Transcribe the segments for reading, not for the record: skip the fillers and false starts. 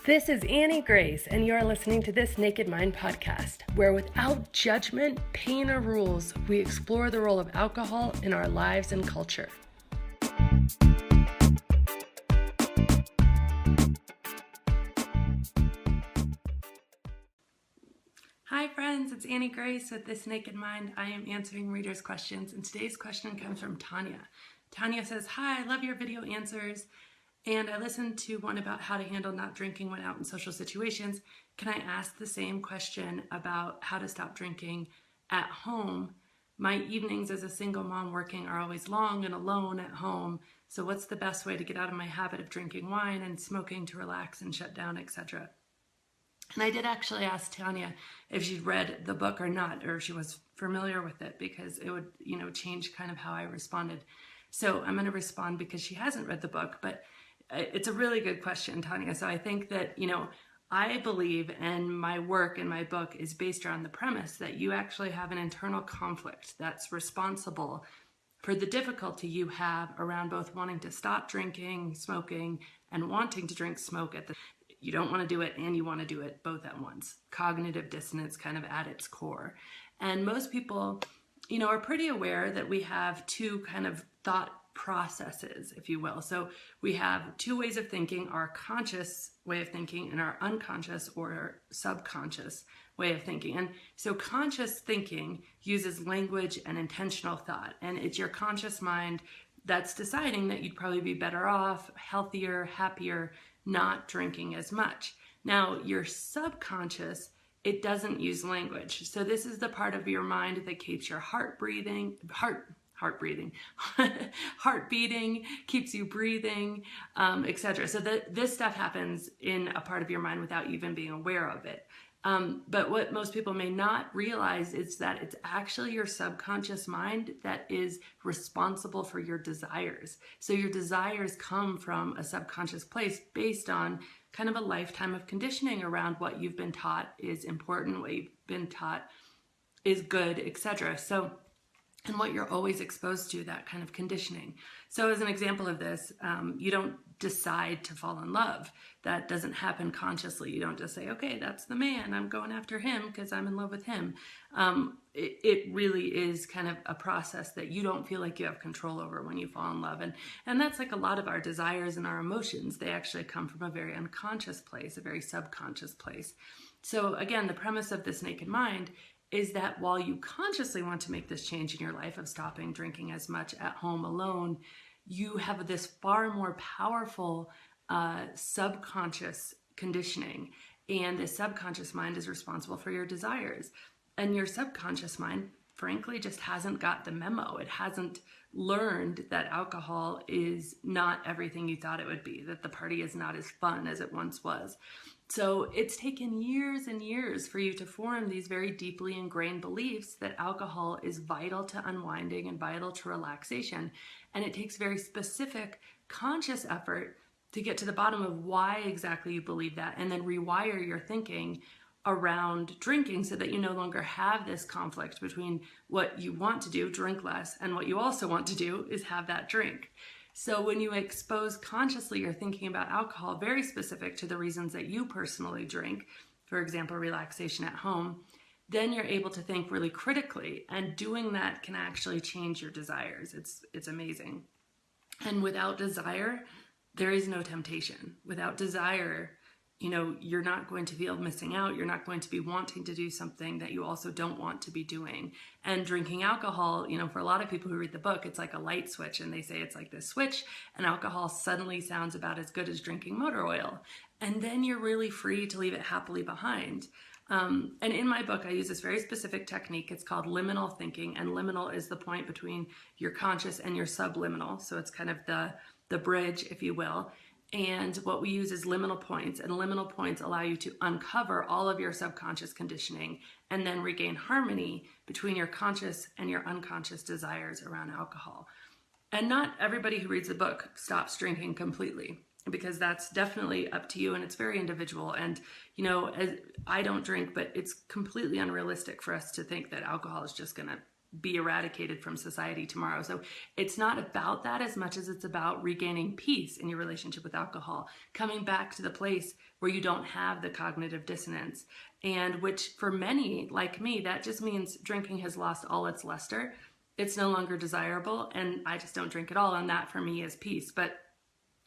This is Annie Grace, and you're listening to This Naked Mind podcast, where without judgment, pain, or rules, we explore the role of alcohol in our lives and culture. Hi friends, it's Annie Grace with This Naked Mind. I am answering readers' questions, and today's question comes from Tanya. Tanya says, "Hi, I love your video answers, and I listened to one about how to handle not drinking when out in social situations. Can I ask the same question about how to stop drinking at home? My evenings as a single mom working are always long and alone at home, so what's the best way to get out of my habit of drinking wine and smoking to relax and shut down, etc.?" And I did actually ask Tanya if she'd read the book or not, or if she was familiar with it, because it would, change kind of how I responded. So I'm going to respond because she hasn't read the book, but it's a really good question, Tanya. So I think that, I believe, and my work in my book is based around the premise that you actually have an internal conflict that's responsible for the difficulty you have around both wanting to stop drinking, smoking, and wanting to drink, smoke you don't want to do it and you want to do it both at once. Cognitive dissonance kind of at its core. And most people, are pretty aware that we have two kind of thought processes, if you will. So we have two ways of thinking, our conscious way of thinking and our unconscious or subconscious way of thinking. And so conscious thinking uses language and intentional thought. And it's your conscious mind that's deciding that you'd probably be better off, healthier, happier, not drinking as much. Now, your subconscious, it doesn't use language. So this is the part of your mind that keeps your heart beating, keeps you breathing, etc. So this stuff happens in a part of your mind without you even being aware of it. But what most people may not realize is that it's actually your subconscious mind that is responsible for your desires. So your desires come from a subconscious place based on kind of a lifetime of conditioning around what you've been taught is important, what you've been taught is good, etc. So, and what you're always exposed to, that kind of conditioning. So as an example of this, you don't decide to fall in love. That doesn't happen consciously. You don't just say, okay, that's the man, I'm going after him because I'm in love with him. It really is kind of a process that you don't feel like you have control over when you fall in love. And that's like a lot of our desires and our emotions. They actually come from a very unconscious place, a very subconscious place. So again, the premise of This Naked Mind is that while you consciously want to make this change in your life of stopping drinking as much at home alone, you have this far more powerful subconscious conditioning. And the subconscious mind is responsible for your desires. And your subconscious mind, frankly, just hasn't got the memo. It hasn't learned that alcohol is not everything you thought it would be, that the party is not as fun as it once was. So it's taken years and years for you to form these very deeply ingrained beliefs that alcohol is vital to unwinding and vital to relaxation. And it takes very specific conscious effort to get to the bottom of why exactly you believe that, and then rewire your thinking around drinking so that you no longer have this conflict between what you want to do, drink less, and what you also want to do is have that drink. So when you expose consciously your thinking about alcohol, very specific to the reasons that you personally drink, for example, relaxation at home, then you're able to think really critically, and doing that can actually change your desires. It's amazing. And without desire, there is no temptation. Without desire, you're not going to feel missing out. You're not going to be wanting to do something that you also don't want to be doing. And drinking alcohol, for a lot of people who read the book, it's like a light switch, and they say it's like this switch, and alcohol suddenly sounds about as good as drinking motor oil. And then you're really free to leave it happily behind. And in my book, I use this very specific technique. It's called liminal thinking, and liminal is the point between your conscious and your subliminal. So it's kind of the bridge, if you will. And what we use is liminal points, and liminal points allow you to uncover all of your subconscious conditioning and then regain harmony between your conscious and your unconscious desires around alcohol. And not everybody who reads the book stops drinking completely, because that's definitely up to you, and it's very individual. And, I don't drink, but it's completely unrealistic for us to think that alcohol is just going to be eradicated from society tomorrow. So it's not about that as much as it's about regaining peace in your relationship with alcohol, coming back to the place where you don't have the cognitive dissonance, and which for many, like me, that just means drinking has lost all its luster. It's no longer desirable, and I just don't drink at all, and that for me is peace. But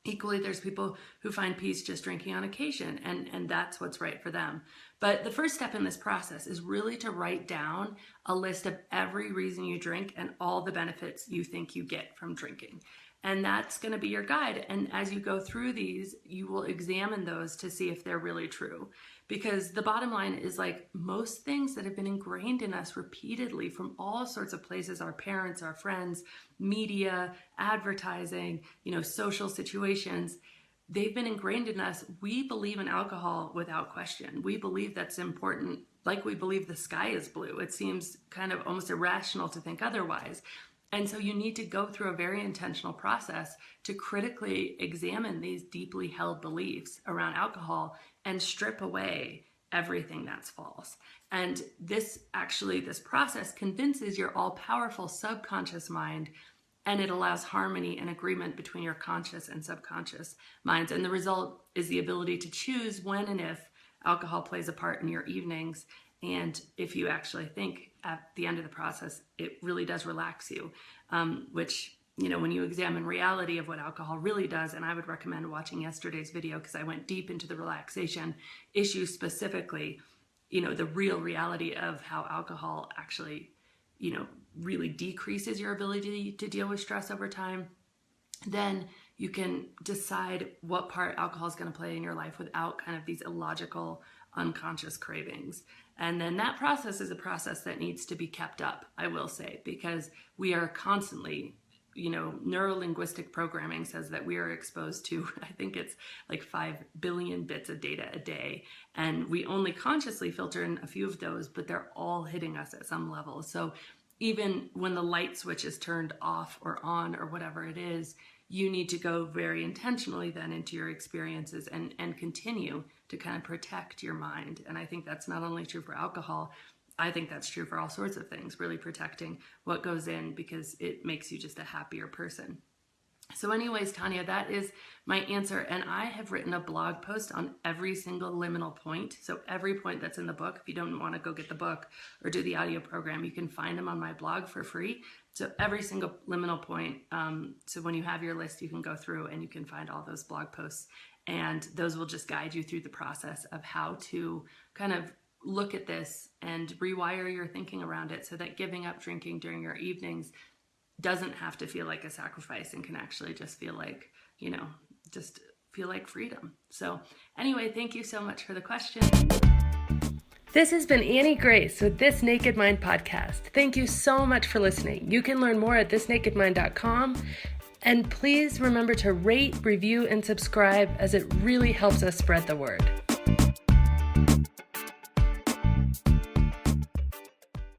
equally, there's people who find peace just drinking on occasion, and that's what's right for them. But the first step in this process is really to write down a list of every reason you drink and all the benefits you think you get from drinking. And that's going to be your guide. And as you go through these, you will examine those to see if they're really true. Because the bottom line is, like most things that have been ingrained in us repeatedly from all sorts of places, our parents, our friends, media, advertising, social situations, they've been ingrained in us. We believe in alcohol without question. We believe that's important, like we believe the sky is blue. It seems kind of almost irrational to think otherwise. And so you need to go through a very intentional process to critically examine these deeply held beliefs around alcohol and strip away everything that's false. And this process convinces your all-powerful subconscious mind, and it allows harmony and agreement between your conscious and subconscious minds. And the result is the ability to choose when and if alcohol plays a part in your evenings. And if you actually think at the end of the process, it really does relax you, which, when you examine reality of what alcohol really does, and I would recommend watching yesterday's video because I went deep into the relaxation issue specifically, the real reality of how alcohol actually, really decreases your ability to deal with stress over time. Then you can decide what part alcohol is going to play in your life without kind of these illogical, unconscious cravings. And then that process is a process that needs to be kept up, I will say, because we are constantly, neuro-linguistic programming says that we are exposed to, I think it's like 5 billion bits of data a day. And we only consciously filter in a few of those, but they're all hitting us at some level. So even when the light switch is turned off or on or whatever it is, you need to go very intentionally then into your experiences and continue to kind of protect your mind. And I think that's not only true for alcohol, I think that's true for all sorts of things, really protecting what goes in, because it makes you just a happier person. So anyways, Tanya, that is my answer. And I have written a blog post on every single liminal point. So every point that's in the book, if you don't want to go get the book or do the audio program, you can find them on my blog for free. So every single liminal point. So when you have your list, you can go through and you can find all those blog posts. And those will just guide you through the process of how to kind of look at this and rewire your thinking around it so that giving up drinking during your evenings doesn't have to feel like a sacrifice and can actually just feel like, just feel like freedom. So anyway, thank you so much for the question. This has been Annie Grace with This Naked Mind podcast. Thank you so much for listening. You can learn more at thisnakedmind.com. And please remember to rate, review, and subscribe, as it really helps us spread the word.